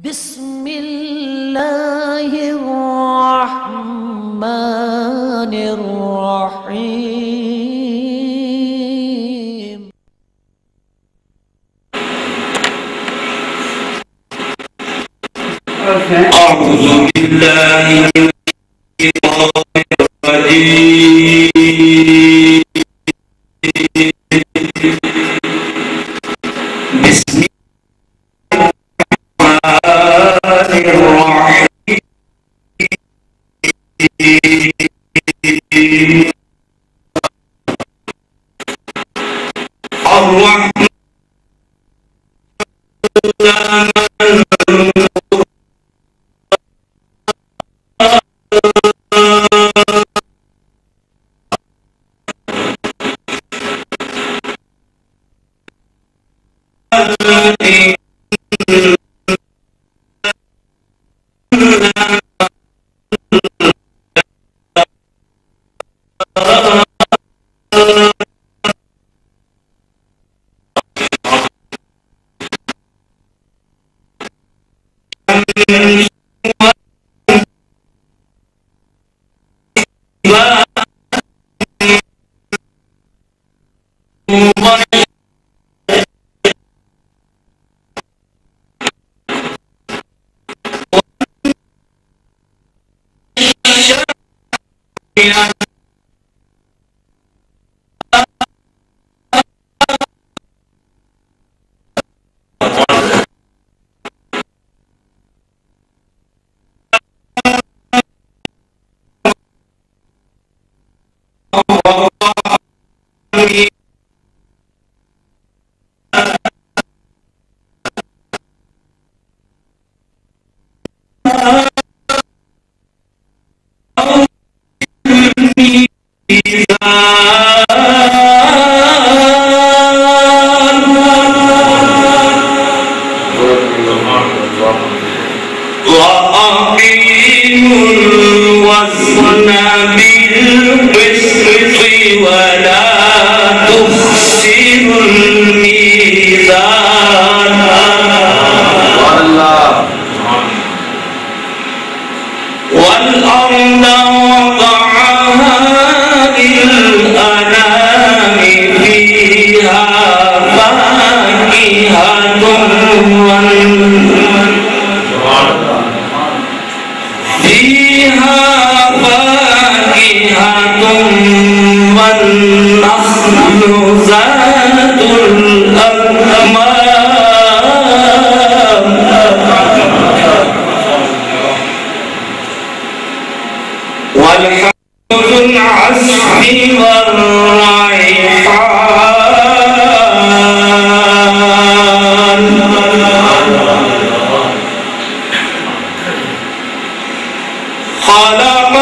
بسم الله الرحمن الرحيم. أعوذ بالله من الشيطان الرجيم. بسم الله الرحمن الرحيم. وأقيموا الوزن بالقسط ولا تخسروا الميزان والأرض وضعها للأنام فيها فاكهة والنخل ذات الأكمام والحب العسف والريحان خلق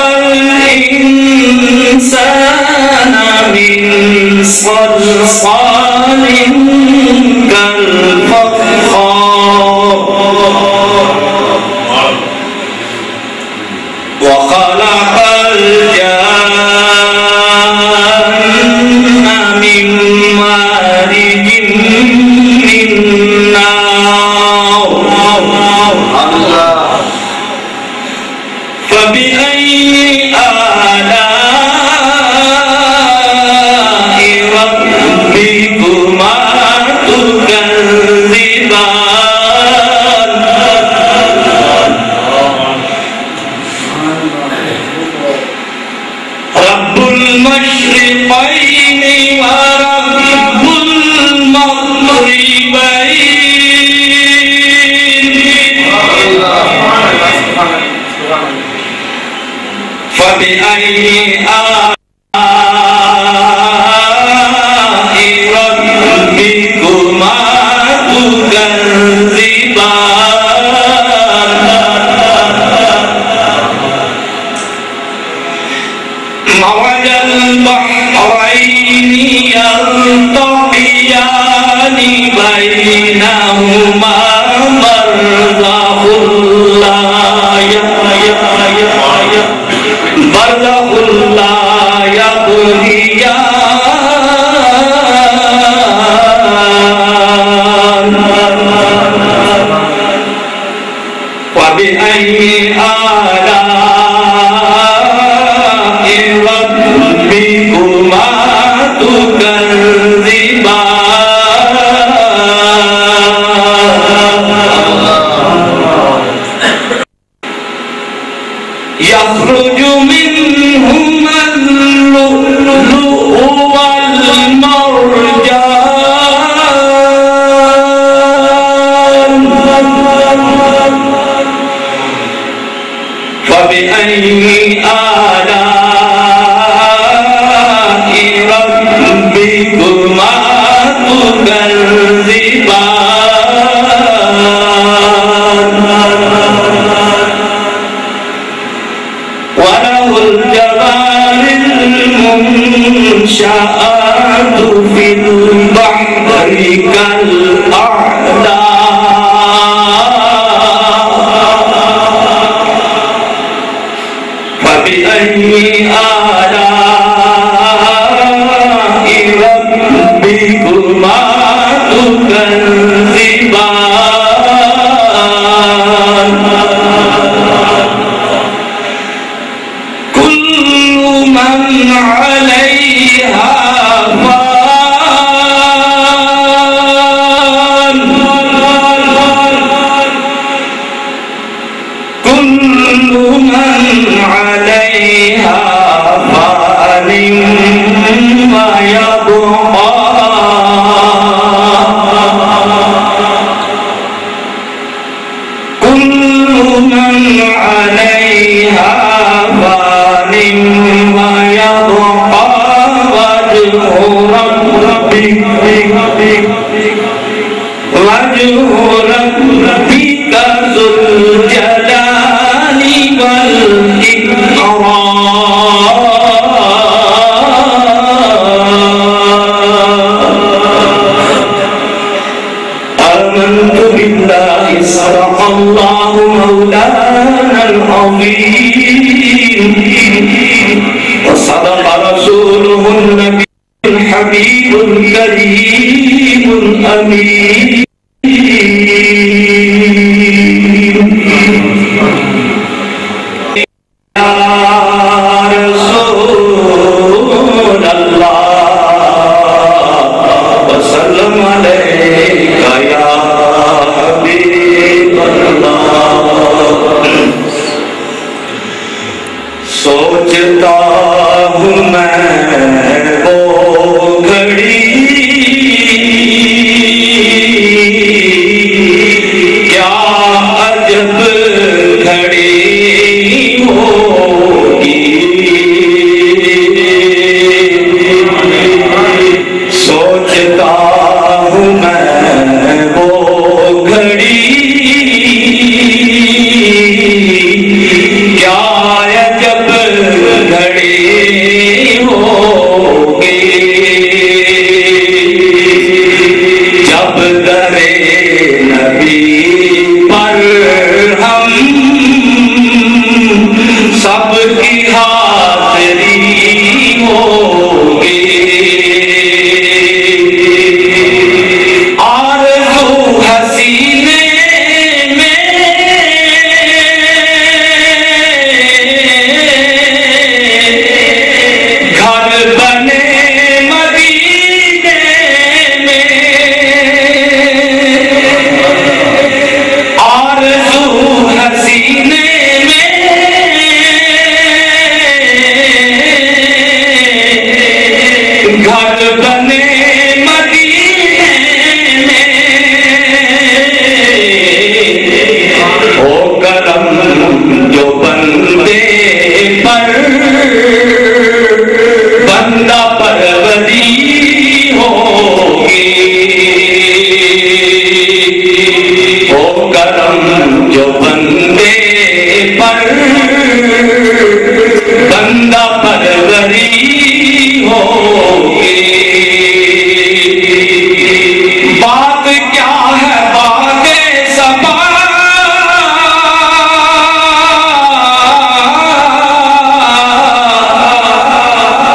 الإنسان من صلصال كالفخار وخلق الجان من مارج من نار فبأي آلاء ربكما تكذبان رب المشرقين ورب المغربين فبأي آلاء ربكما تكذبان مرج البحرين يلتقيان بينهما برزخ لا يبغيان فبأي آلاء ربكما تكذبان وله الجوار المنشآت في البحر كالأعلام فبأي آلاء ربكما تكذبان كل من عليها فان كل من عليها فان ويبقى كل من عليها فان ويبقى وجه ربك ذو الجلال والإكرام آمنت بالله صدق الله مولانا العظيم وصدق رسوله النبي الحبيب الكريم الأمين يا رسول الله وسلم عليك يا حبيب الله سوچتا ہوں میں وہ گھڑی کیا عجب گھڑی ہوگی سوچتا ہوں میں وہ گھڑی کیا عجب گھڑی ہوگی جب درے نبی پر ہم سب کی حاضری ہوگی آرزو حسینے میں گھر بنے مدینے میں آرزو حسینے میں گھر بنے مدینے میں ہو کرم جو بندے پر بندہ پروری ہوگی ہو کرم جو بندے پر بندہ پروری ہوگی بات کیا ہے بات سبا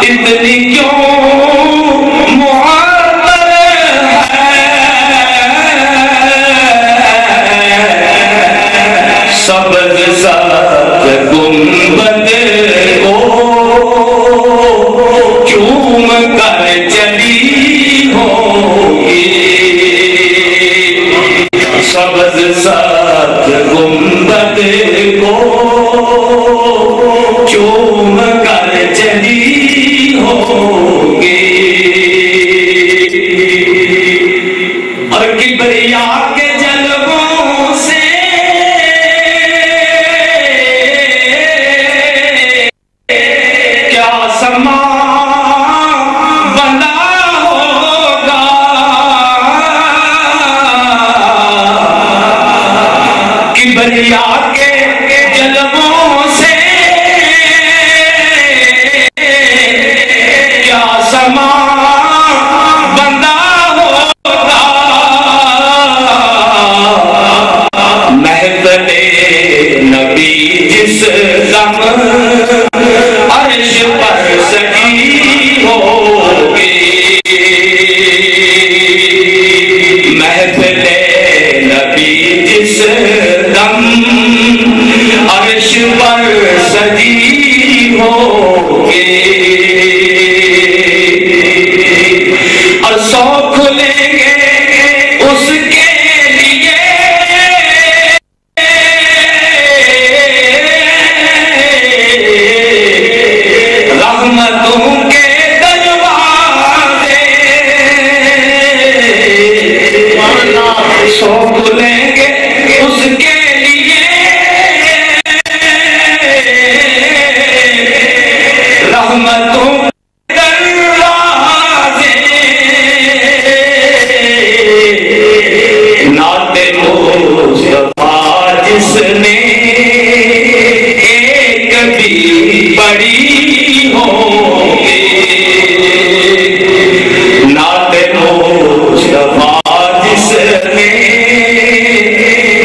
اتنی کیوں معطل ہے سبز سبز گنبد کو چوم کر چلی ہوگی سبز سبز گنبد کو چوم کر چلی ہوگی اور کبریا کے جلووں سے محفل نبی جس دم عرش پر سجی ہوگی اور سو کھلیں گے اس کے لیے رحمتوں کے دروازے سو کھلیں گے اس کے لیے رحمتوں کے دروازے نعت مصطفیٰ جس نے ایک بھی پڑھی ہوگی نعت مصطفیٰ جس نے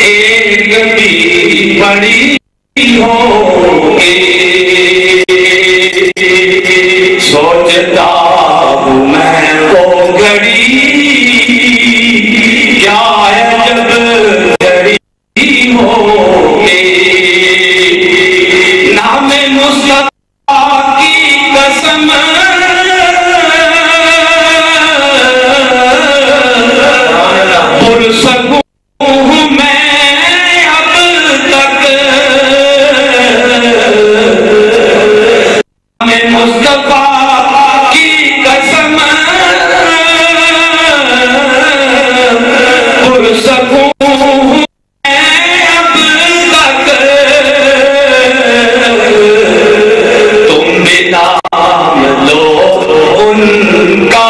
ایک بھی پڑھی ہوگی سوچتا ہوں میں وہ گھڑی کیا عجب گھڑی ہوگی نام مصطفیٰ کی قسم پرسکوں میں اب تک نام مصطفیٰ کی قسم پرسکوں نام لو ان کا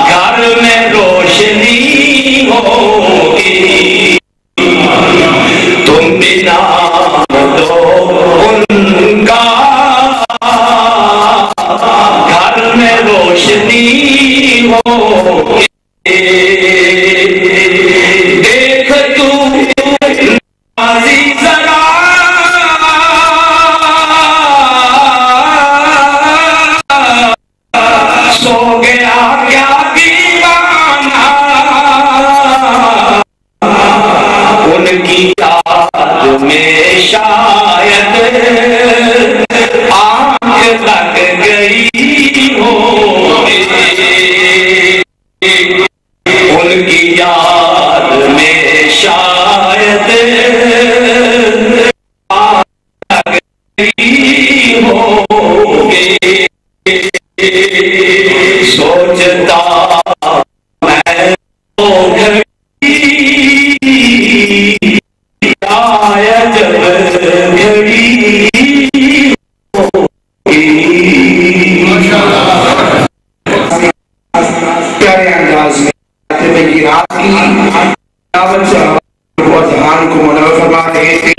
گھر میں روشنی ہوگی تم بھی نام لو ان کا گھر میں روشنی ہوگی دیکھ تو نازی ذرا سو گیا کیا دیوانہ ان کی یاد میں شاید آنکھ لگ گئی ہوگی ان کی یاد میں شاید آنکھ لگ گئی ہوگی سوچتا میں وہ گھڑی کیا عجب گھڑی پیارے انداز میں کی رات کی دعوت سے ذہان کو منور فرما رہے تھے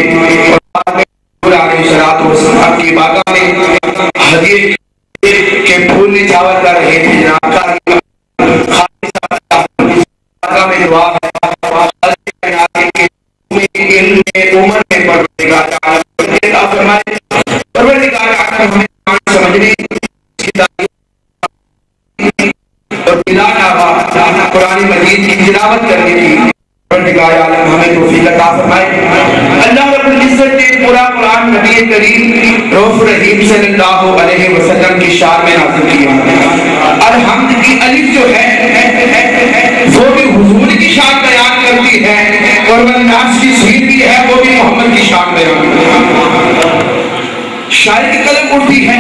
اور علیہ السلام کی بارگاہ میں ہدیے کے پھول نچھاور کر رہے تھے جناب کا میں دعا ہے علم عمر میں پروردگار عطا فرمائے پروردگار عالم ہمیں سمجھنے کی اور قرآن مجید کی تلاوت کرنے کی پروردگار عالم ہمیں توفیق عطا فرمائے اللہ رب العزت نے پورا قرآن نبی کریم رؤوف رحیم صلی اللہ علیہ وسلم کی شان میں نازل کیا اور حمد کی الف جو ہے وہ بھی حضور کی شان بیان کرتی ہے اور والناس کی سین بھی ہے وہ بھی محمد کی شان بیان کرتی ہے شاعر کی قلم اٹھتی ہے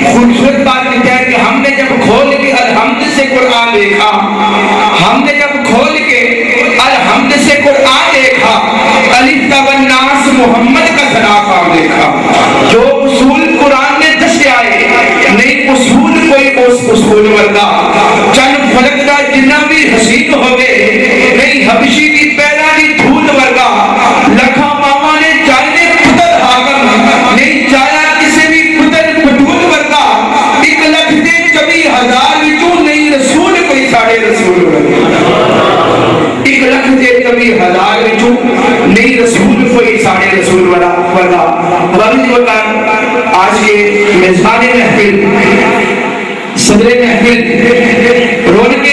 خوبصورت بات کہتا ہے کہ ہم نے جب کھول کے الحمد سے قرآن دیکھا ہم نے جب کھول کے الحمد سے قرآن دیکھا الف والناس محمد کا صنافام دیکھا جو اصول قرآن نے دسے آئے نہیں اصول کوئی اصول ورگا چند فلک کا جنہ بھی حسین ہو گئے نہیں حبشی کی پیدا کی دھول ورگا لکھا ماما نے چاہنے پتر آگم نہیں چاہیا کسی بھی پتر پٹول ورگا 1,24,000 وچوں نہیں رسول کوئی ساڑھے رسول ورگا 1,24,000 وچوں نہیں رسول کوئی ساڑھے رسول ورگا آج کے میزبان محفل صدر محفل رونق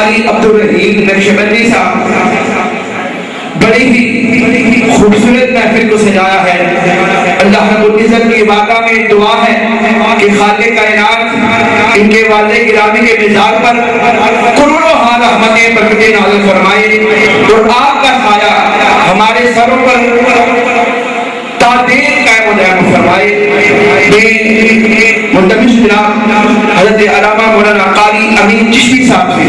قاری عبدالرحیم نقشبندی صاحب بڑی ہی خوبصورت محفل کو سجایا ہے۔ اللہ رب العزت کی بارگاہ میں دعا ہے کہ خالق کائنات ان کے والد گرامی کے مزار پر کروڑوں ہاں رحمتیں برکتیں نازل فرمائے اور آپ کا سایہ ہمارے سروں پر تعدیر قائم و دائم فرمائے۔ منتمش جناب حضرت علامہ مولانا قاری امین چشتی صاحب سے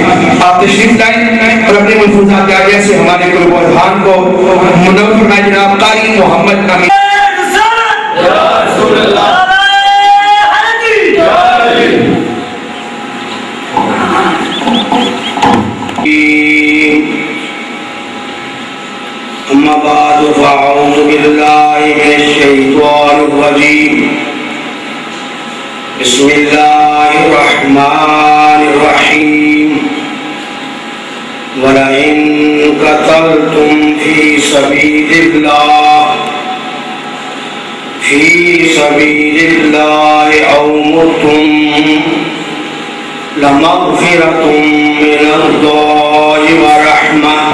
آپ تشریف لائیں اور اپنے ملفوظات جاریہ سے ہمارے قلوب و اذہان کو منور فرمائے۔ جناب قاری محمد امین۔ اما بعد فاعوذ باللہ من الشیطان الرجیم بسم اللہ الرحمن الرحیم وَلَئِن قَتَلْتُمْ فِي سَبِيلِ اللَّهِ أَوْ مُتُّمْ لَمَغْفِرَةٌ مِّنَ اللَّهِ وَرَحْمَةٌ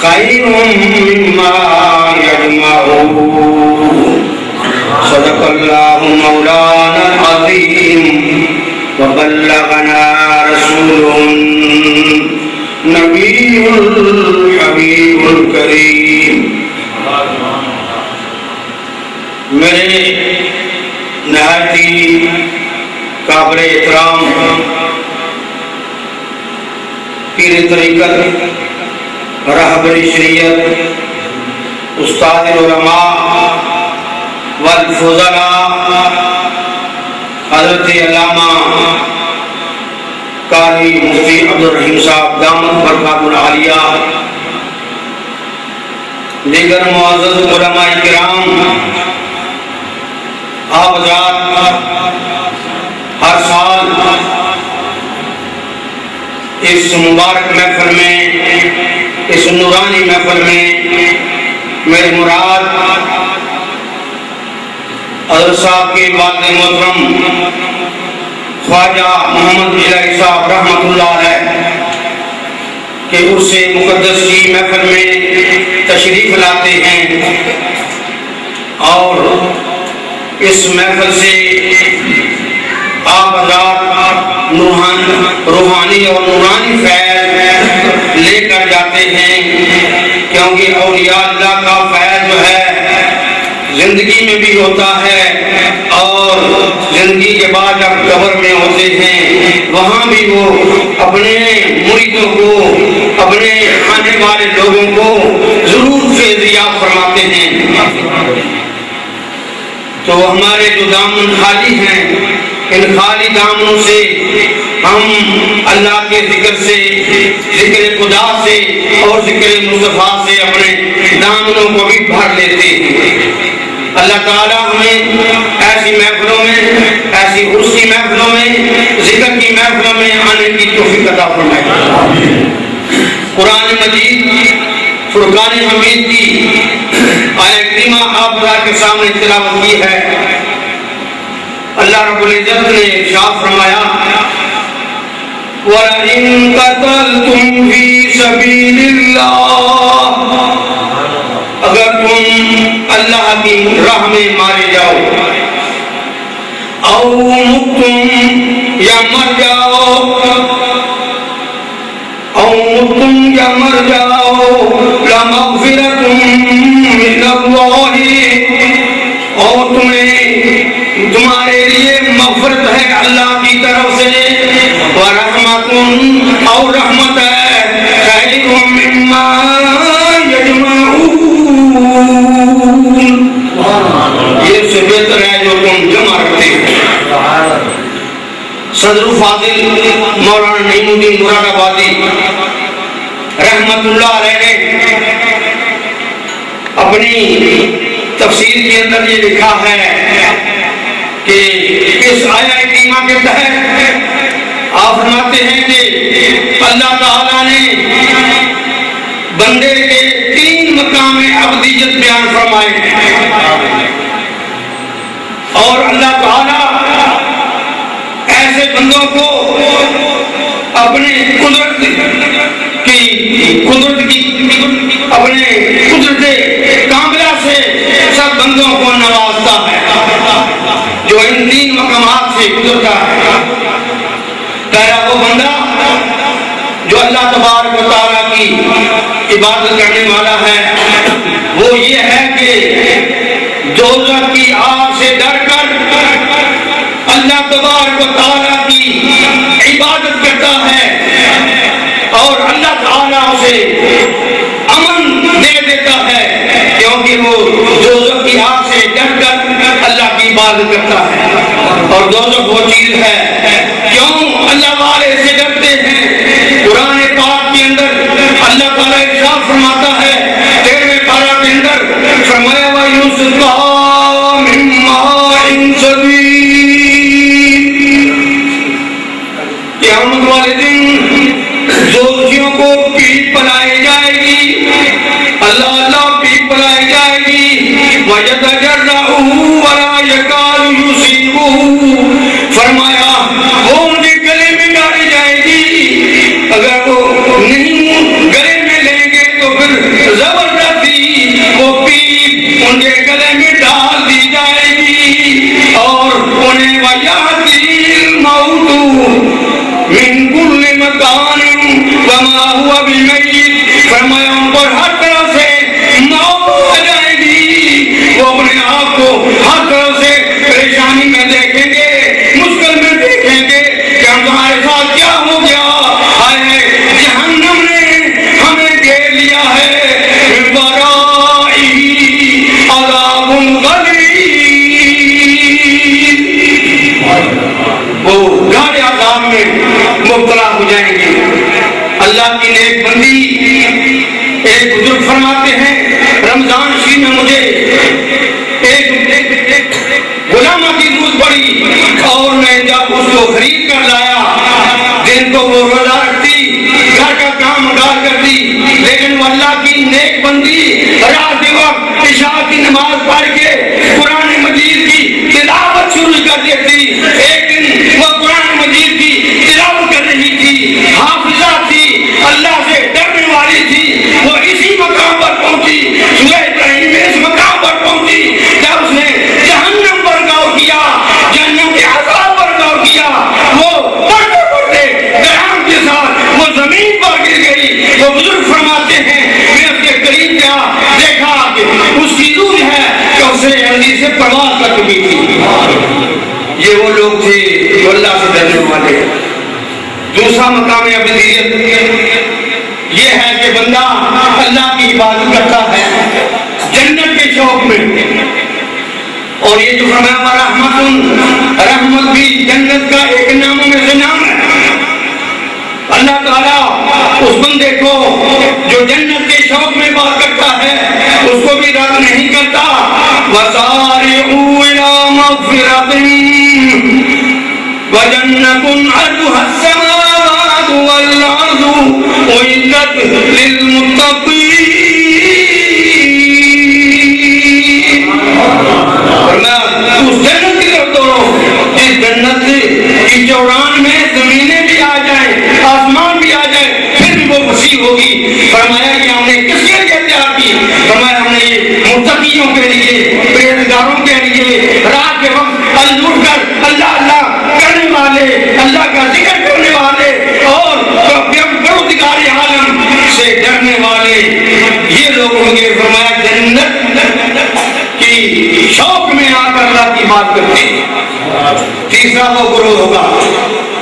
خَيْرٌ مِّمَّا يَجْمَعُونَ صدق اللہ مولانا العظیم وبلغنا رسول نبی الحبیب الکریم۔ میرے نہایتی قابل احترام پیر طریقت راہبر شریعت استاد العلماء والفضلاء حضرت علامہ قاری مفتی عبدالرحیم صاحب دامت برکات العالیہ، دیگر معزز علماء کرام، آپ حضرات ہر سال اس مبارک محفل میں، اس نورانی محفل میں میری مراد حضرت صاحب کے والد محترم خواجہ محمد الہی صاحب رحمۃ اللہ علیہ کہ عرس مقدس کی محفل میں تشریف لاتے ہیں اور اس محفل سے آپ حضرات روحانی اور نورانی فیض لے کر جاتے ہیں، کیونکہ اولیاء اللہ کا فیض جو ہے زندگی میں بھی ہوتا ہے اور زندگی کے بعد جب قبر میں ہوتے ہیں وہاں بھی وہ اپنے مریدوں کو، اپنے آنے والے لوگوں کو ضرور فیضیاب فرماتے ہیں۔ تو ہمارے جو دامن خالی ہیں، ان خالی دامنوں سے ہم اللہ کے ذکر سے، ذکر خدا سے اور ذکر مصطفیٰ سے اپنے دامنوں کو بھی بھر لیتے ہیں۔ اللہ تعالیٰ ہمیں ایسی محفلوں میں، ایسی عرس کی محفلوں میں، ذکر کی محفلوں میں آنے کی توفیق عطا فرمائے۔ قرآن مجید فرقان حمید کی آیت کریمہ آپ کے سامنے تلاوت کی ہے۔ اللہ رب العزت نے ارشاد فرمایا وَلَئِن قَتَلْتُمْ فِي سَبِيلِ اللَّهِ، اگر تم اللہ کی راہ میں مارے جاؤ، او متم یا مر جاؤ، او متم یا مر جاؤ، لمغفرۃ من اللہ، اور تمہارے لیے مغفرت ہے اللہ کی طرف سے، ورحمت اور رحمت ہے، خیر مما یہ سے بہتر ہے جو تم جمع رکھتے ہیں۔ صدر فاضل مولانا نعیم الدین مراد آبادی رحمت اللہ علیہ نے اپنی تفسیر کے اندر یہ لکھا ہے کہ اس آیہ کریمہ کے تحت آپ فرماتے ہیں کہ اللہ تعالیٰ نے بندے کے تین مقام عبدیت بیان فرمائے اور اللہ تعالیٰ بندوں کو اپنے قدرت کاملہ سے سب بندوں کو نوازتا ہے جو ان 3 مقامات سے گزرتا ہے۔ پہلا وہ بندہ جو اللہ تبارک و تعالیٰ کی عبادت کرنے والا ہے، وہ یہ ہے کہ دوزخ کی آگ سے ڈر کر اللہ تبارک و تعالیٰ کی عبادت کرتا ہے اور اللہ تعالیٰ اسے امن دے دیتا ہے، کیونکہ وہ دوزخ کی آگ سے ڈر کر اللہ کی عبادت کرتا ہے۔ اور دوزخ وہ چیز ہے، کیوں اللہ والے سے ڈرتے ہیں؟ قرآن پاک کے اندر اللہ تعالیٰ ارشاد فرماتا ہے 13ویں پارہ کے اندر، فرمایا وَيُسْقَىٰ مِن مَّاءٍ صَدِيدٍ، قیامت والے دن دوزخیوں کو پیٹ پلائی جائے گی، اللہ پیٹ پلائی جائے گی، وَيَتَجَرَّعُهُ وَلَا يَكَادُ يُصِيبُهُ، فرمایا وہ ان کے گلے میں ڈالی جائے گی، اگر وہ نہیں گلے میں لیں گے تو پھر زبردستی وہ پیپ ان کے گلے میں ڈال دی جائے گی اور انہیں وَيَأْتِي الْمَوْتُ مِن كُلِّ مَكَانٍ وَمَا هُوَ بِمَيِّتٍ، فرمایا ان پر ہر طرح سے موت آ جائے گی، وہ اپنے آپ کو ہر طرح سے پریشانی میں دیکھیں گے، مشکل میں دیکھیں گے کہ ہمارے ساتھ کیا ہو گیا، ہائے جہنم نے ہمیں گھیر لیا ہے، من ورائہ عذاب غلیظ، وہ گاڑے عذاب میں مبتلا ہو جائیں گے۔ اللہ کی نیک بندی ایک بزرگ فرماتے ہیں رمضان شریف میں مجھے ایک غلامہ کی دودھ پڑی اور میں جب اس کو خرید کر لایا، دن کو وہ روزہ رکھتی، گھر کا کام کار کرتی، لیکن وہ اللہ کی نیک بندی رات کے وقت عشاء کی نماز پڑھ کے قرآن مجید کی تلاوت شروع کر دیتی۔ ایک دن وہ قرآن مجید کی تلاوت کر رہی تھی، حافظہ تھی، اللہ سے ڈرنے والی تھی، وہ اسی مقام پر پہنچی، سورہ ابراہیم میں اس مقام پر پہنچی جب اس نے جہنم پر غور کیا، جہنم کے عذاب پر غور کیا، وہ پڑھتے پڑھتے درہم کے ساتھ وہ زمین پر گر گئی۔ وہ بزرگ فرماتے ہیں میں اس کے قریب گیا، دیکھا کہ اس کی روح ہے کہ اسے اندھی سے پرواز کر چکی تھی۔ یہ وہ لوگ تھے جو اللہ سے ڈرنے والے۔ دوسرا مقام ابدیت یہ ہے کہ بندہ اللہ کی عبادت کرتا ہے جنت کے شوق میں، اور یہ جو فرمایا رحمت بھی جنت کا ایک ناموں میں سے نام ہے۔ اللہ تعالیٰ اس بندے کو جو جنت کے شوق میں بات کرتا ہے اس کو بھی رد نہیں کرتا۔ وَسَارِعُوا إِلَىٰ مَغْفِرَةٍ وَجَنَّةٌ عَرْضُهَا السَّمَاوَاتُ وَالْأَرْضُ أُعِدَّتْ لِلْمُتَّقِينَ، اس جنت کی طرف دوڑو جس جنت کی چوڑان میں زمینیں بھی آ جائیں، آسمان بھی آ جائے، پھر بھی وہ وسیع ہوگی۔ فرمایا کہ ہم نے کس کے لیے تیار کی؟ فرمایا ہم نے یہ متقیوں کے لیے، پرہیزگاروں کے لیے، رات کے وقت اٹھ کر اللہ اللہ کرنے والے، اللہ کا ذکر کرنے والے اور پروردگار عالم سے ڈرنے والے، یہ لوگ ہوں گے۔ فرمایا جنت کی شوق میں آ کر اللہ کی بات کرتے ہیں۔ تیسرا وہ گروہ ہوگا،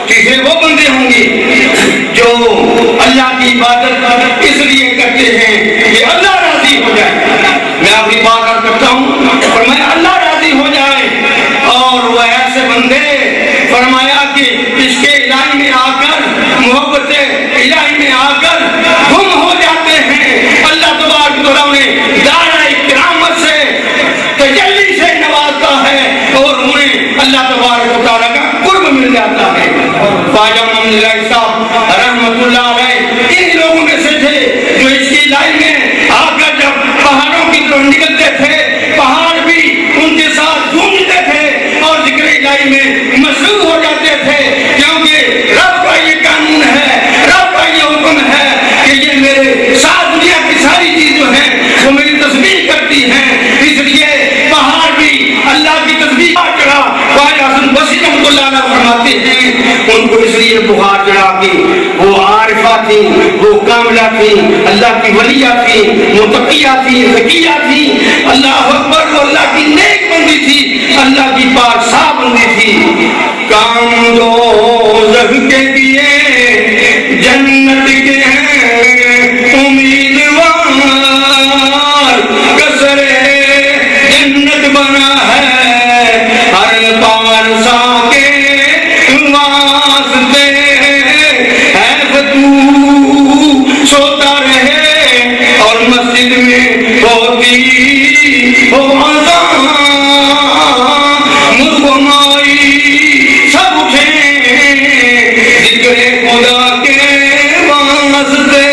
تیسرے وہ بندے ہوں گے جو اللہ کی عبادت اس لیے کرتے ہیں کہ اللہ راضی ہو جائے۔ میں اپنی بات کرتا ہوں، فرمایا اللہ راضی ہو جائے، اور وہ ایسے بندے فرمایا کہ اس کے الہی میں آ کر، محبت الہی میں آ کر گم ہو جاتے ہیں۔ اللہ تبارک و تعالیٰ نے دائرہ کرامت سے تجلی سے نوازتا ہے اور انہیں اللہ تبارک و تعالیٰ کا قرب مل جاتا ہے۔ خواجہ محمد علیہ صاحب رحمت اللہ علیہ ان لوگوں میں سے تھے جو اس کی لائن میں آ کر جب پہاڑوں کی طرف نکلتے تھے، پہاڑ بھی ان کے ساتھ گونجتے تھے اور ذکر الہی میں مشغول ہو جاتے تھے، کیونکہ اللہ علیہ فرماتے ہیں ان کو اس لیے بخار چڑھا کے وہ عارفہ تھی، وہ کاملہ تھی، اللہ کی ولیہ تھی، متقیہ تھی، ذکیہ تھی، اللہ اکبر، وہ اللہ کی نیک بندی تھی، اللہ کی پاکشاہ بندی تھی. کام دوزخ کے دیے جنت کے ہیں امیدوار، قصر جنت بنا ہے ہر پارسا کے واسطے. ہے فتو سوتا رہے اور مسجد میں ہوتی ہو اذان، مرغمائی سب اٹھے ذکر خدا کے واسطے.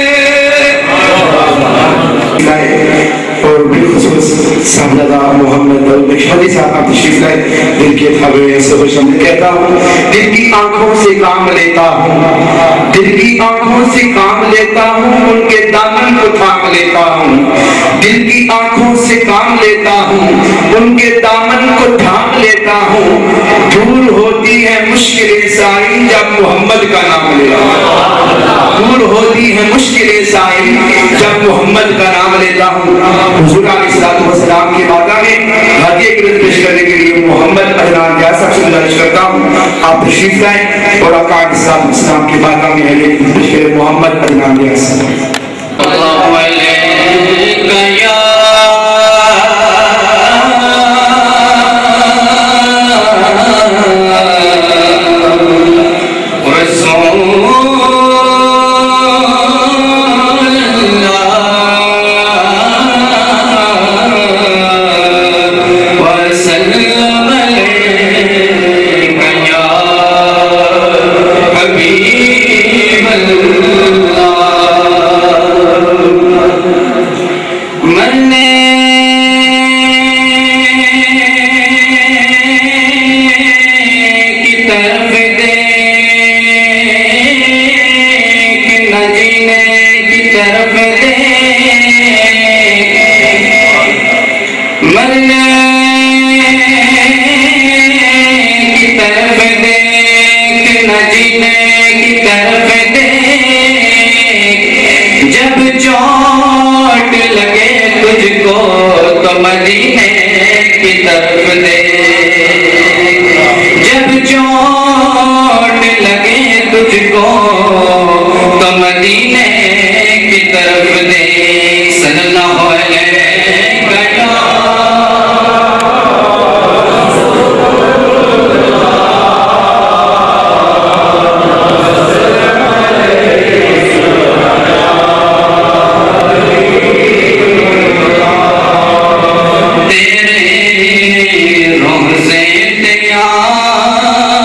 اور بالخصوص صاحبزادہ محمد مشہدی صاحب آپ تشریف لائے. دل کے تھابے سے خوشامد کہتا ہوں، دل کی آنکھوں سے کام لیتا ہوں، دل کی آنکھوں سے کام لیتا ہوں، ان کے دامن کو تھام لیتا ہوں. دل کی آنکھوں سے کام لیتا ہوں، ان کے دامن کو تھام لیتا ہوں. دور ہوتی ہے مشکلیں ساری جب محمد کا نام لیتا ہوں، دور ہوتی ہے مشکلیں ساری جب محمد کا نام لیتا ہوں. حضور علیہ السلام کی بارگاہ میں ہدیہ قربت پیش کرنے کے لیے محمد عدنان جاز صاحب سے گزارش کرتا ہوں آپ تشریف لائیں اور آقا علیہ السلام کی بارگاہ میں ہدیہ قربت پیش کریں. محمد عدنان جاز صاحب. اللہ علیکہ یا مدینے کی طرف دے، جب چوٹ لگے تجھ کو تو مدینے کی طرف دے. صلی اللہ علیہ روزے تیار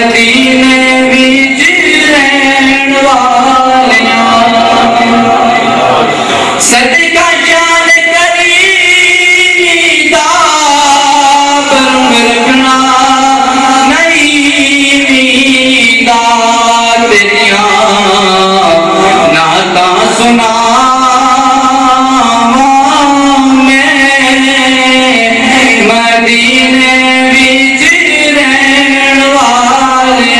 مدینے وچ رہن والیاں صدقہ شان کریم دا برم رکھنا نہیں ویندا تیریاں نعتاں سناواں میں مدینے وچ رہن والیاں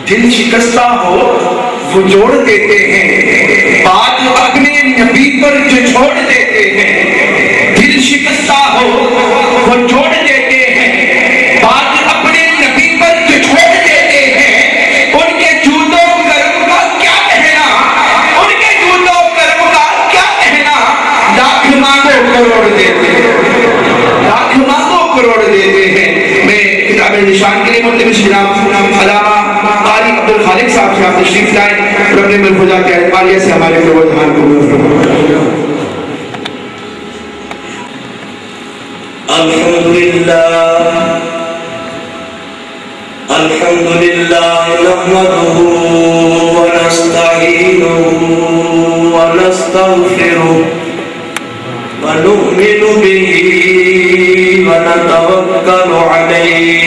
دل شکستہ ہو وہ جوڑ دیتے ہیں، بات اپنے نبی پر جو چھوڑ دیتے ہیں، دل شکستہ ہو وہ جوڑ دیتے ہیں، بات اپنے نبی پر جو چھوڑ دیتے ہیں، ان کے جوتوں کرم کا کیا کہنا، ان کے جوتوں کرم کا کیا کہنا، لاکھ مانگو کروڑ دیتے ہیں، لاکھ مانگو کروڑ دیتے ہیں۔ میں کتاب نشان کے لیے ملتمس جناب علامہ قاری عبد الخالق صاحب سے آپ تشریف لائیں اور اپنے ملفوظہ کے عالیہ سے ہمارے پروجہان کو فرمائیں۔ الحمدللہ نحمدہ ونستعینہ ونستغفرہ ونؤمن بہ ونتوکل علیہ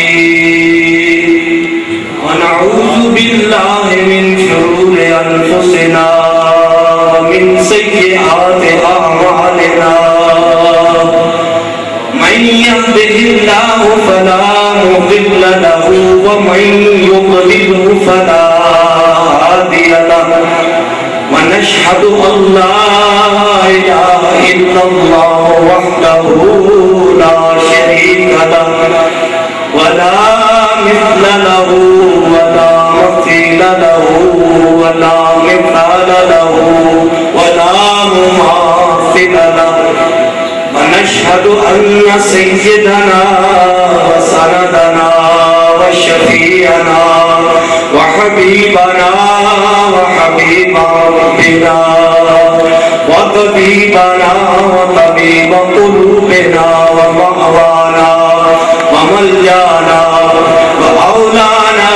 ونعوذ باللہ من شرور انفسنا ومن سیئات اعمالنا من يهده الله فلا مضل له ومن يضلل فلا هادي له ونشهد أن لا إله إلا الله وحده لا شريك له ولا مثل له ولا مثيل له ولا مثال له ولا مماثل له ونشهد أن سيدنا وسندنا وشفيعنا وحبيبنا وحبيب ربنا وطبيبنا وطبيب قلوبنا ومأوانا وملجانا وأولانا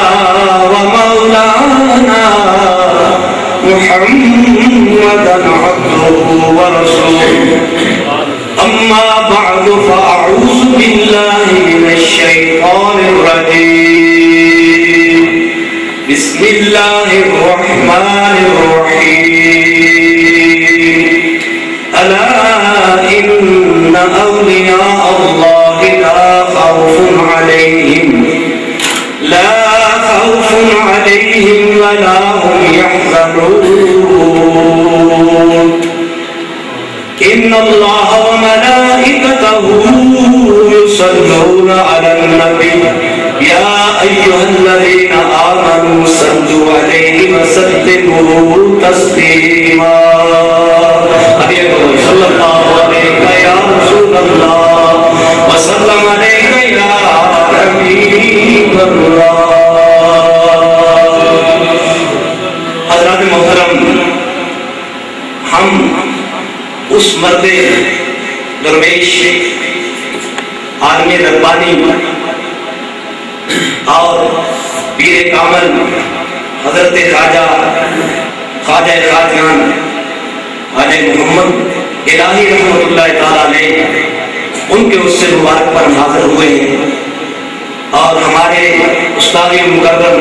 ومولانا محمدا عبده ورسوله أما بعد فأعوذ بالله من الشيطان الرجيم بسم الله الرحمن الرحيم ألا إن أولياء الله لا خوف عليهم ولا هم يحزنون إن الله وملائكته يصلون على النبي يا أيها الذين آمنوا صلوا عليه وسلموا تسليما صلى الله عليك يا رسول الله وسلم عليك يا حبيب الله۔ حضرات محترم، ہم اس مرد درویش عالم ربانی اور پیر کامل حضرت خواجہ خواجان خواجہ محمد الہی رحمۃ اللہ تعالیٰ علیہ ان کے اس سے مبارک پر حاضر ہوئے ہیں، اور ہمارے استاد مقرر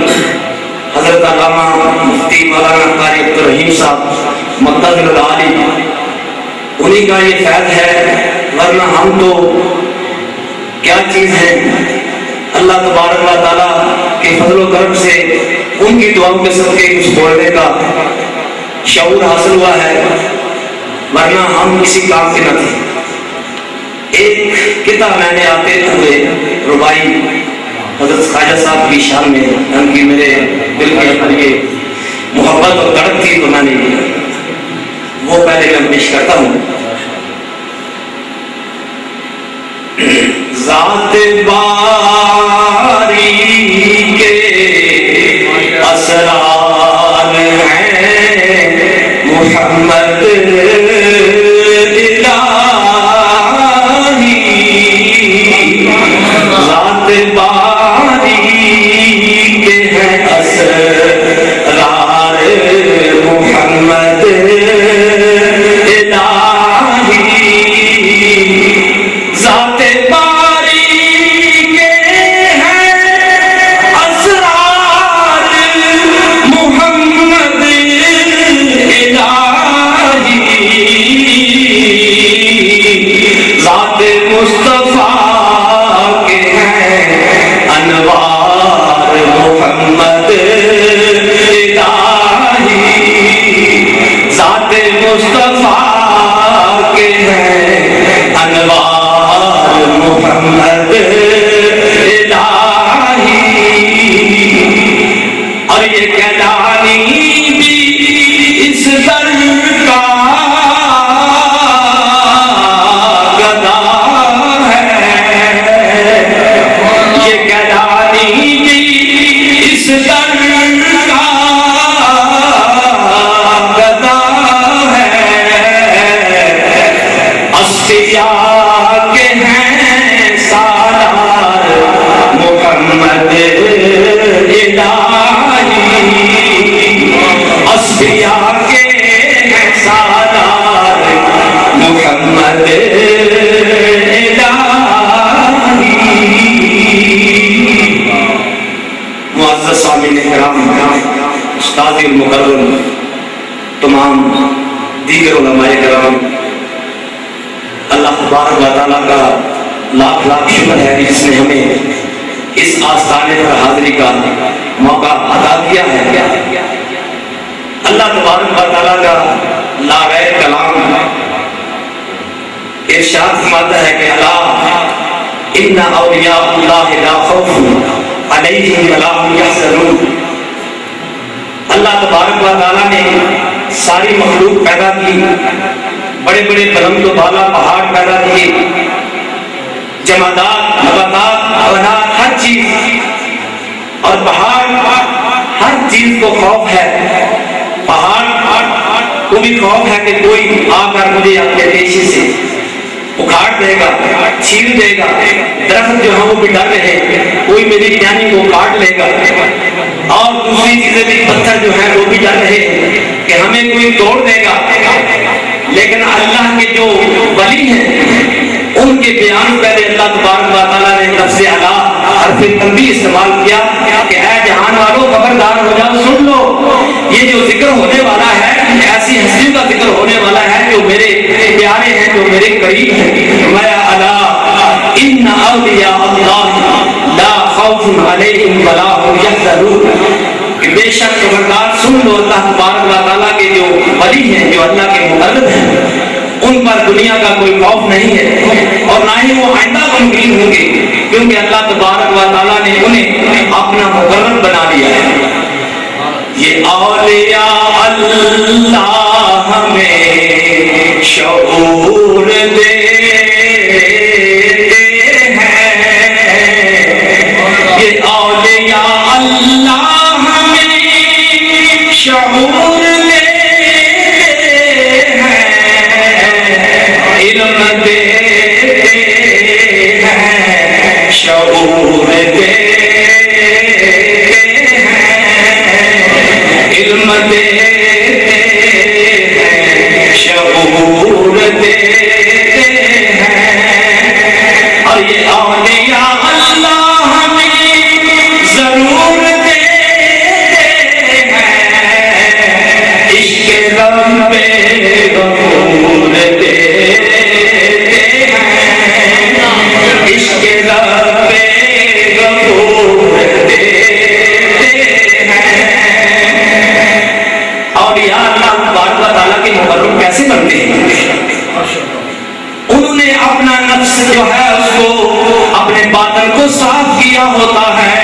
حضرت علامہ مفتی مولانا قاری عبدالرحیم صاحب مقتدر العالی، انہی کا یہ فیض ہے، ورنہ ہم تو کیا چیز ہیں۔ اللہ تبارک و تعالیٰ کے فضل و کرم سے ان کی دعاؤں کے صدقے کچھ بولنے کا شعور حاصل ہوا ہے، ورنہ ہم کسی کام کے نہ تھے۔ ایک کتاب میں نے آتے ہوئے ربائی حضرت خواجہ صاحب کی شان میں ان کی میرے دل کے اندر یہ محبت اور تڑپ تھی، تو میں نے وہ پہلے میں پیش کرتا ہوں۔ ذات باری کے اسرار ہیں محمد الہی، ذات باری کے ہیں اسرار محمد الہی یہ کہلانی بھی اس در کا گدا ہے، یہ کہلانی بھی اس در کا گدا ہے، اصفیاء کے ہیں سالار محمد اصفیاء کے ہیں سالار محمد الہی۔ معزز سامعین کرام، استاد المکرم، تمام دیگر علماء کرام، اللہ تبارک و تعالیٰ کا لاکھ لاکھ شکر ہے جس نے ہمیں اس آستانے پر حاضری کا موقع عطا کیا ہے۔ اللہ تبارک و تعالیٰ کا لا غیر کلام ارشاد فرماتا ہے کہ الا ان اولیاء اللہ لا خوف علیہم ولا هم یحزنون۔ اللہ تبارک و تعالیٰ نے ساری مخلوق پیدا کی، بڑے بڑے بلند و بالا پہاڑ پیدا کیے، جمادات، نباتات، حیوانات، ہر چیز، اور پہاڑ ہر چیز کو خوف ہے، پہاڑ کو بھی خوف ہے کہ کوئی آ کر مجھے اپنے پیشے سے اکھاڑ دے گا، چھین دے گا۔ درخت جو ہیں وہ بھی ڈر رہے، کوئی میری ٹہنی کو کاٹ لے گا، اور دوسری چیزیں بھی، پتھر جو ہیں وہ بھی ڈر رہے کہ ہمیں کوئی توڑ دے گا۔ لیکن اللہ کے جو ولی ہیں ان کے بیان پہلے اللہ تبارک و تعالیٰ نے لفظ اعلیٰ حرف تنبیہ استعمال کیا کہ اے جہان والوں خبردار ہو جاؤ، سن لو، یہ جو ذکر ہونے والا ہے ایسی ہستیوں کا ذکر ہونے والا ہے جو میرے پیارے ہیں، جو میرے قریب ہیں۔ فرمایا الا ان اولیاء اللہ لا خوف علیہم ولا هم یحزنون، بے شک خبردار سن لو، اللہ تبارک و تعالیٰ کے جو ولی ہیں، جو اللہ کے مقرب ہیں، ان پر دنیا کا کوئی خوف نہیں ہے، اور نہ ہی وہ آئندہ غمگین ہوں گے، کیونکہ اللہ تبارک و تعالیٰ نے انہیں اپنا مقرب بنا دیا ہے۔ یہ اولیاء اللہ ہمیں شعور دیتے ہیں، یہ اولیاء اللہ ہمیں شعور دیتے ہیں، علم دیتے ہیں، شعور دیتے ہیں، علم دیتے ہیں، شعور دیتے ہیں، اور یہ اولیاء اللہ ہمیں ضرور دیتے ہیں، عشق رب غفور دیتے ہیں، عشق رب غفور دیتے ہیں۔ اولیاء اللہ تبارک و تعالیٰ کے مقرب کیسے بنتے ہیں؟ انہوں نے اپنا نفس جو ہے اس کو، اپنے باطن کو صاف کیا ہوتا ہے،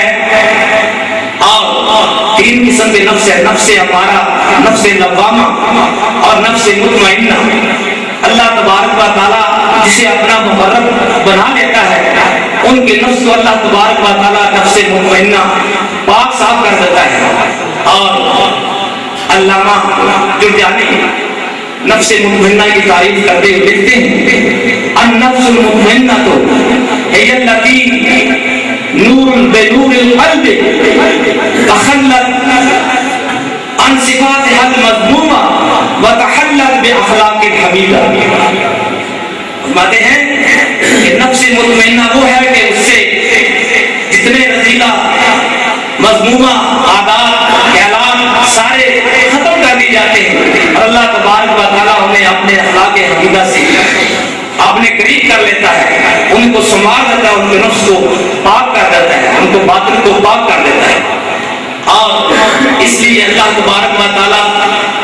اور تین قسم کے نفس ہے، نفس امارہ، نفس لوامہ اور نفس مطمئنہ۔ اللہ تبارک و تعالیٰ جسے اپنا مقرب بنا لیتا ہے، ان کے نفس کو اللہ تبارک و تعالیٰ نفس مطمئنہ پاک صاف کر دیتا ہے۔ اور علامہ جرجانی نفس مطمئنہ کی تعریف کرتے ہوئے لکھتے ہیں، النفس المطمئنہ تو ہے التي نور بنور القلب تخلت عن صفاتها المذمومہ وتحلت باخلاق الحمیدہ۔ فرماتے ہیں کہ نفس مطمئنہ وہ ہے کہ اس سے جتنے رذیلہ مذمومہ عادات خیالات سارے ختم کر دی جاتے ہیں، اور اللہ تبارک و تعالیٰ انہیں اپنے اخلاق حمیدہ سے اپنے قریب کر لیتا ہے، ان کو سنوار دیتا ہے، ان کے نفس کو پاک کر دیتا ہے، ان کو باطن کو پاک کر دیتا ہے۔ اور اس لیے اللہ تبارک و تعالیٰ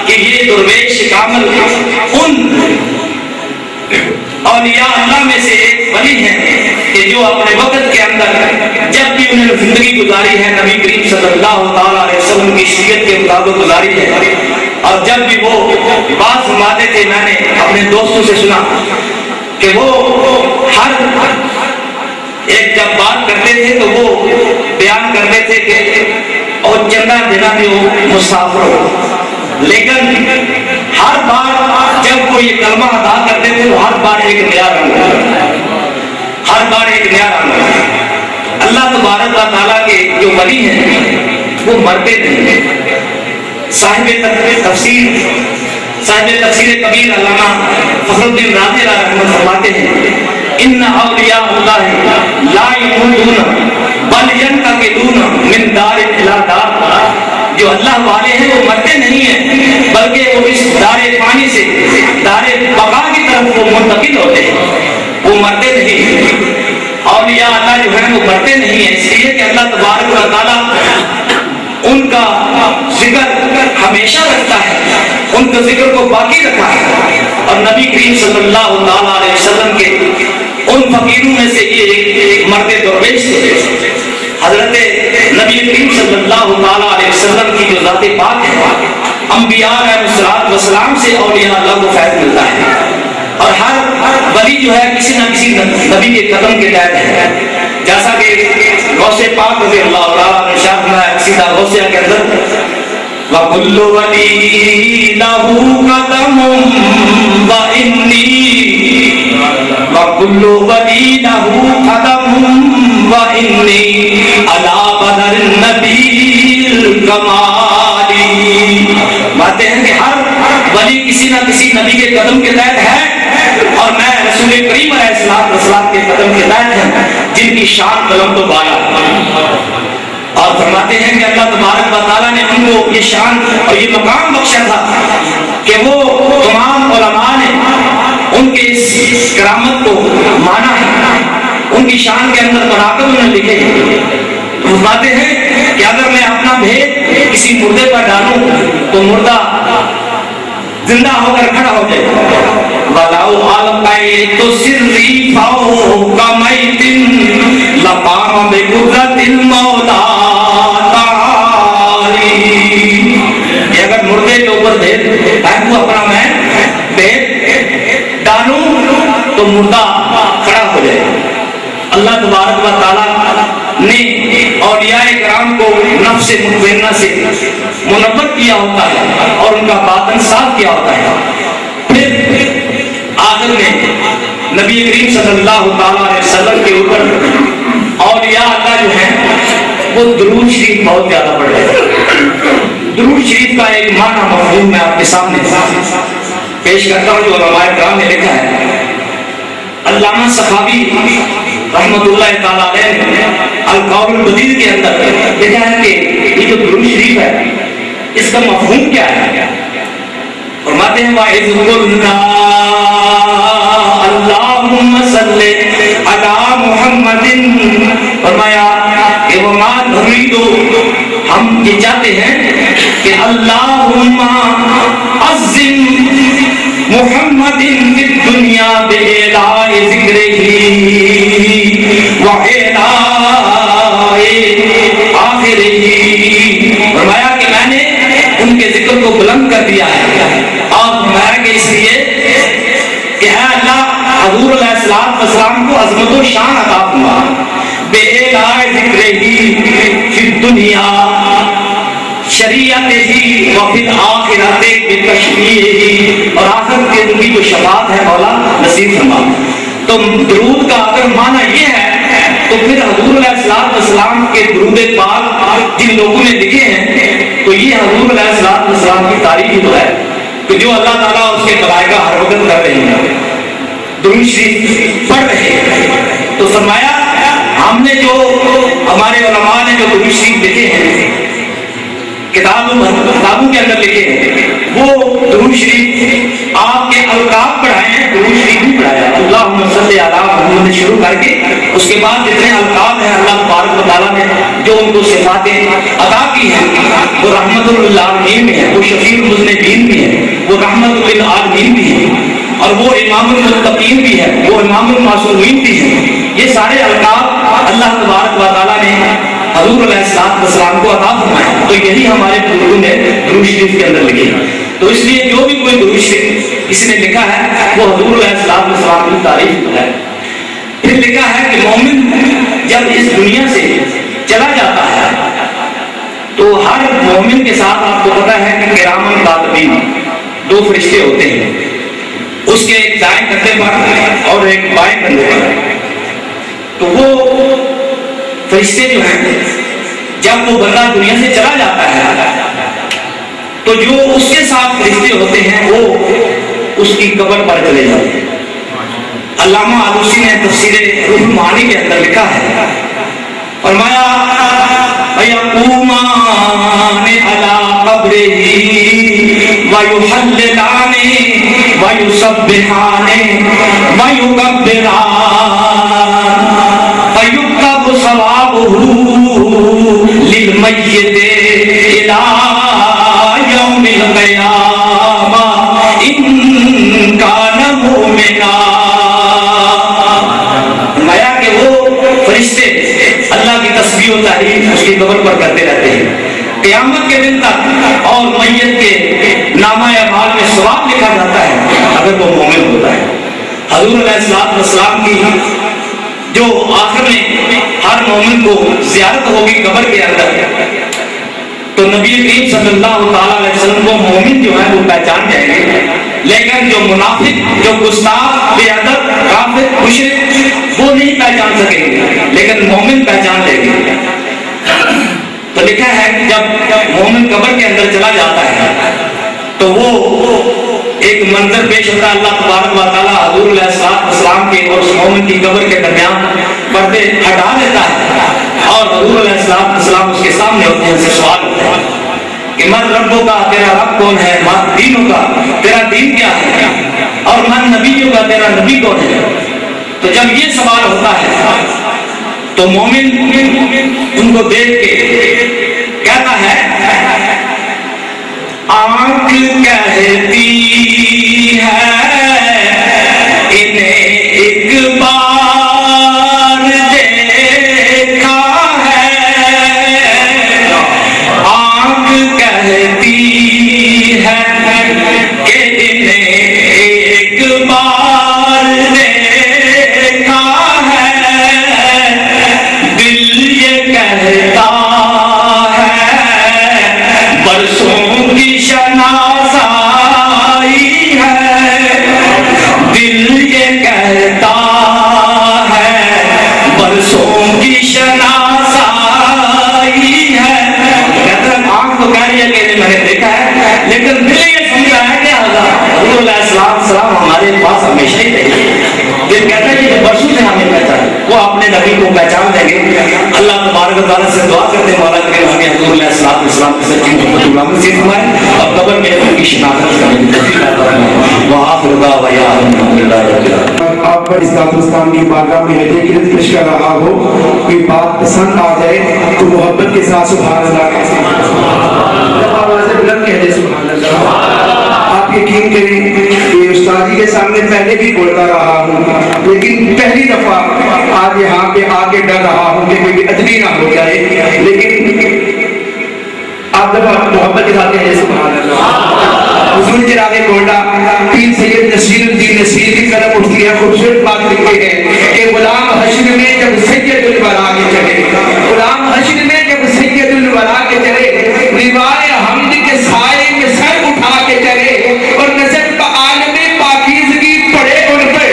کہ یہ درویش کامل ان اولیاء اللہ میں سے ایک ولی ہیں کہ جو اپنے وقت کے اندر جب بھی انہوں نے زندگی گزاری ہے نبی کریم صلی اللہ تعالیٰ علیہ وسلم کی شریعت کے مطابق گزاری ہے، اور جب بھی وہ بات فرماتے تھے، میں نے اپنے دوستوں سے سنا کہ وہ ہر ایک جب بات کرتے تھے تو وہ بیان کرتے تھے کہ اور چندہ دینا بھی وہ مسافر ہو، لیکن ہر بار جب وہ یہ کلمہ ادا کرتے تھے تو ہر بار ایک نیا رنگ، ہر بار ایک نیا رنگ۔ اللہ تبارک و تعالیٰ کے جو ولی ہیں وہ مرتے نہیں۔ صاحب تفسیر کبیر علامہ فخر الدین رازی علیہ رحمۃ فرماتے ہیں ان اولیاء اللہ لا یموتون بل ینتقلون من دار الی دار، جو اللہ والے ہیں وہ مرتے نہیں ہیں بلکہ وہ اس دار فانی سے دار بقا کی طرف وہ منتقل ہوتے ہیں، وہ مرتے نہیں۔ اولیاء اللہ جو ہیں وہ مرتے نہیں ہیں، اس لیے کہ اللہ تبارک و تعالیٰ ان کا ذکر ہمیشہ رکھتا ہے، ان کا ذکر کو باقی رکھا ہے۔ اور نبی کریم صلی اللہ تعالیٰ علیہ وسلم کے ان فقیروں میں سے یہ ایک مرد درویش تھے، حضرت نبی کریم صلی اللہ تعالیٰ علیہ وسلم کی جو ذات پاک ہے، انبیاء علیہ السلام سے اولیاء اللہ کو فیض ملتا ہے، اور ہر ولی جو ہے کسی نہ کسی نبی کے قدم کے تحت ہے، جیسا کہ غوث پاک رضی اللہ تعالیٰ نے ارشاد فرمایا سیدھا غوثیہ کے اندر وَكُلُّ وَلِيٍّ لَهُ قَدَمٌ وَإِنِّي وَكُلُّ وَلِيٍّ لَهُ قَدَمٌ وَإِنِّي عَلَى بَدَرِ النَّبِيِّ الْكَمَالِ۔ مانتے ہیں کہ ہر ولی کسی نہ کسی نبی کے قدم کے تحت ہے، اور میں رسول کریم علیہ السلام کے قدم کے تحت ہوں جن کی شان قلم تو بالا۔ اور فرماتے ہیں کہ اللہ تبارک و تعالیٰ نے ان کو یہ شان اور یہ مقام بخشا تھا کہ وہ تمام علماء نے ان کے اس کرامت کو مانا ہے، ان کی شان کے اندر مناقب انہوں نے لکھے ہیں۔ فرماتے ہیں کہ اگر میں اپنا بھید کسی مردے پر ڈالوں تو مردہ زندہ ہو کر کھڑا ہو جائے۔ وَلَوْ أَلْقَيْتُ سِرِّي فَوْقَ مَيْتٍ لَقَامَ بِقُدْرَةِ الْمَوْلَىٰ تَعَالِي۔ کہ اگر مردے کے اوپر پھینکوں اپنا میں بھید ڈالوں تو مردہ کھڑا ہو جائے۔ اللہ تبارک و تعالیٰ نے اولیاء کرام کو نفس مطمئنہ سے منور کیا ہوتا ہے اور ان کا باطن صاف کیا ہوتا ہے۔ پھر آخر میں نبی کریم صلی اللہ تعالیٰ علیہ وسلم کے اوپر اولیاء اللہ جو ہیں وہ درود شریف بہت زیادہ پڑھ رہے ہیں۔ درود شریف کا ایک معنی مفہوم میں آپ کے سامنے پیش کرتا ہوں جو علماء کرام نے لکھا ہے۔ علامہ سخاوی رحمۃ اللہ تعالیٰ علیہ القول البدیع کے اندر لکھا ہے کہ یہ جو درود شریف ہے اس کا مفہوم کیا ہے؟ فرماتے ہیں وَإِذْ قُلْنَا اللَّهُمَّ صَلِّ عَلَى مُحَمَّدٍ، فرمایا کہ وَمَا نُرِيدُ، ہم یہ چاہتے ہیں کہ اللہم عظم محمد فی الدنیا بِإِعْلَاءِ ذِكْرِهِ وَإِعْلَاءِ آخِرِهِ۔ فرمایا کہ میں نے ان کے ذکر کو بلند کر دیا ہے، اور فرمایا کہ اس لیے کہ اے اللہ حضور علیہ السلام کو عظمت و شان عطا فرما بِإِعْلَاءِ ذِكْرِهِ فی الدنیا شریعت ہی وفی الآخرت بتشریعہ، اور آخرت کے دن کی جو شفاعت ہے مولا نصیب فرما۔ تو درود کا اگر معنی یہ ہے تو پھر حضور علیہ السلام کے درود پاک جن لوگوں نے لکھے ہیں تو یہ حضور علیہ السلام کی تعریف ہی تو ہے کہ جو اللہ تعالیٰ اس کے ملائکہ ہر وقت کر رہے ہیں، درود شریف پڑھ رہے ہیں۔ تو فرمایا ہم نے جو ہمارے علماء نے جو درود شریف لکھے ہیں کتابوں کے اندر لکھے ہیں، وہ درود شریف آپ کے القاب پڑھائے ہیں، درود شریف بھی پڑھایا اللہم صلی علی محمد شروع کر کے اس کے بعد جتنے القاب ہیں اللہ تبارک و تعالیٰ نے جو ان کو صفاتیں عطا کی ہیں وہ رحمت للعالمین میں ہے، وہ شفیع المذنبین بھی ہے، وہ رحمت للعالمین بھی ہے، اور وہ امام المتقین بھی ہے، وہ امام المعصومین بھی ہے۔ یہ سارے القاب اللہ تبارک و تعالیٰ نے حضور علیہ السلام کو عطا فرمائے، تو یہی ہمارے بزرگوں نے درود شریف کے اندر لکھی۔ تو اس لیے جو بھی کوئی درود شریف کسی نے لکھا ہے وہ حضور علیہ السلام کی تعریف ہے۔ پھر لکھا ہے کہ مومن جب اس دنیا سے چلا جاتا ہے تو ہر مومن کے ساتھ آپ کو پتا ہے کہ کرامن کاتبین دو فرشتے ہوتے ہیں، اس کے ایک دائیں کندھے پر اور ایک بائیں کندھے پر۔ تو وہ فرشتے جو ہیں جب وہ بندہ دنیا سے چلا جاتا ہے تو جو اس کے ساتھ فرشتے ہوتے ہیں وہ اس کی قبر پر چلے جاتے ہیں۔ علامہ آلوسی نے تفسیر روح المعانی کے اندر لکھا ہے، فرمایا فَيَقُومَانِ عَلَىٰ قَبْرِهِ وَيُحَلِّلَانِ وَيُسَبِّحَانِ وَيُكَبِّرَانِ فَيُكْتَبُ ثَوَابُهُ لِلْمَيِّتِ إِلَىٰ يَوْمِ الْقِيَامَةِ إِن كَانَ مُؤْمِنًا۔ فرمایا کہ وہ فرشتے اللہ کی تسبیح و تحریف اس کی قبر پر کرتے رہتے ہیں قیامت کے دن تک، اور میت کے نامہ اعمال میں ثواب لکھا جاتا ہے اگر وہ مومن ہوتا ہے۔ حضور علیہ السلام کی جو آخر میں ہر مومن کو زیارت ہوگی قبر کے اندر، تو نبی کریم صلی اللہ تعالیٰ علیہ وسلم کو مومن جو ہے وہ پہچان جائیں گے، لیکن جو منافق، جو گستاخ، بے ادب، کافر، مشرک، وہ نہیں پہچان سکیں گے، لیکن مومن پہچان لیں گے۔ تو لکھا ہے کہ جب مومن قبر کے اندر چلا جاتا ہے تو وہ ایک منظر پیش ہوتا ہے، اللہ تبارک و تعالیٰ حضور علیہ السلام کے اور اس مومن کی قبر کے درمیان پردے ہٹا دیتا ہے، اور حضور علیہ السلام اس کے سامنے ہوتے ہیں، ان سے سوال ہوتا ہے کہ من ربوں کا، تیرا رب کون ہے، من دینوں کا، تیرا دین کیا ہے، اور من نبیوں کا، تیرا نبی کون ہے۔ تو جب یہ سوال ہوتا ہے تو مومن ان کو دیکھ کے کہتا ہے، آنکھ کہتی ہے انہیں ایک بار دیکھا ہے، آنکھ کہتی ہے کہ انہیں ایک بار دیکھا ہے، دل یہ کہتا ہے برسوں کی شناسائی ہے، دل یہ کہتا ہے برسوں کی شناسائی ہے۔ کہتا ہے آنکھ تو کہہ رہی ہے کہ میں نے دیکھا ہے، لیکن دل یہ سمجھا ہے کہ حضور علیہ السلام ہمارے پاس ہمیشہ ہی رہے۔ دل کہتا ہے کہ برسوں سے ہمیں پہچان، وہ اپنے نبی کو پہچان دیں گے۔ اللہ تبارک و تعالیٰ سے دعا کرتے ہیں مولا کریم ہمیں حضور علیہ السلام کی سچی محبت غلام نصیب فرمائے، اور قبر میں ان کی شناخت کرنے کی توفیق عطا فرمائے۔ وآخر دعوانا الحمدللہ رب العالمین۔ آپ پر اسلام کی بارگاہ میں ہدیہ کی پیش کر رہا ہو، کوئی بات پسند آ جائے تو محبت کے ساتھ سبحان اللہ کہتے ہیں۔ آپ یقین کریں کہ استاد جی کے سامنے پہلے بھی بولتا رہا ہوں، لیکن پہلی دفعہ آج یہاں پہ آ کے ڈر رہا ہوں کہ کوئی ادبی نہ ہو جائے، لیکن آپ دفعہ محبت کے ساتھ ہیں سبحان اللہ۔ حضور چراغ گونڈا پیر سید نصیر الدین نصیر کی قلم اٹھتی ہے، خوبصورت بات لکھی ہے کہ غلام حشر میں جب سید الورا کے چلے، غلام حشر میں جب سید الورا کے چلے، روائے حمد کے سائے میں سر اٹھا کے چلے، اور نظر پہ عالم پاکیزگی پڑے ان پر،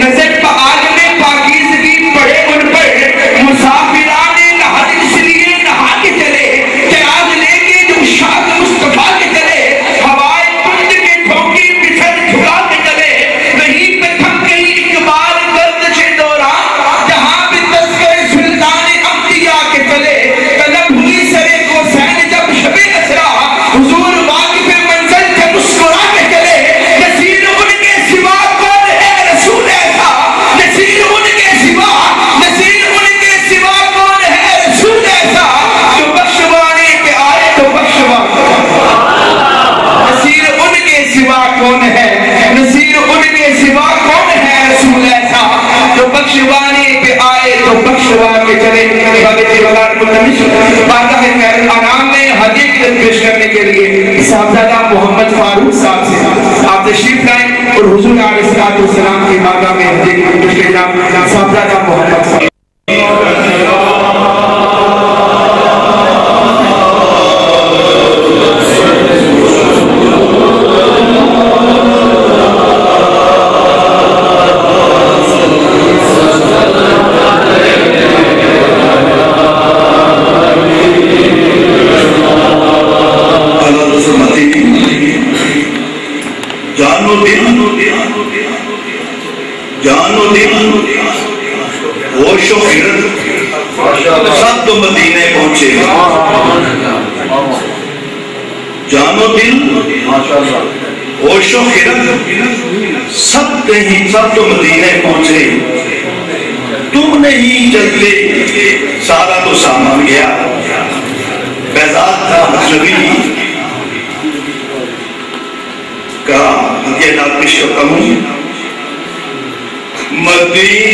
نظر پہ عالم پاکیزگی پڑے ان پر، مسافران نہر اس لیے نہا کے چلے، چراغ لے کے جو شاد مصطفیٰ کے چلے، ہوائے کنڈ کے ٹھوکی بچھر جھلا کے چلے، وہیں پہ تھم گئی اقبال گردش دوران، جہاں پہ تذکر سلطان انبیاء کے چلے، طلب ہوئی سرے کو سین جب شب صاحبزادہ محمد فاروق صاحب سے آپ تشریف لائیں اور حضور علیہ السلام کی بارگاہ میں صاحبزادہ محمد فاروق جانو دل ہوش و خیرت سب تو مدینے پہنچے جانو دل ہوش و خیرت سب کہیں سب تو مدینے پہنچے تم نہیں چلتے سارا تو سامان گیا بیزاد تھا نبی کہا یہ ناقش کا کہوں مدینہ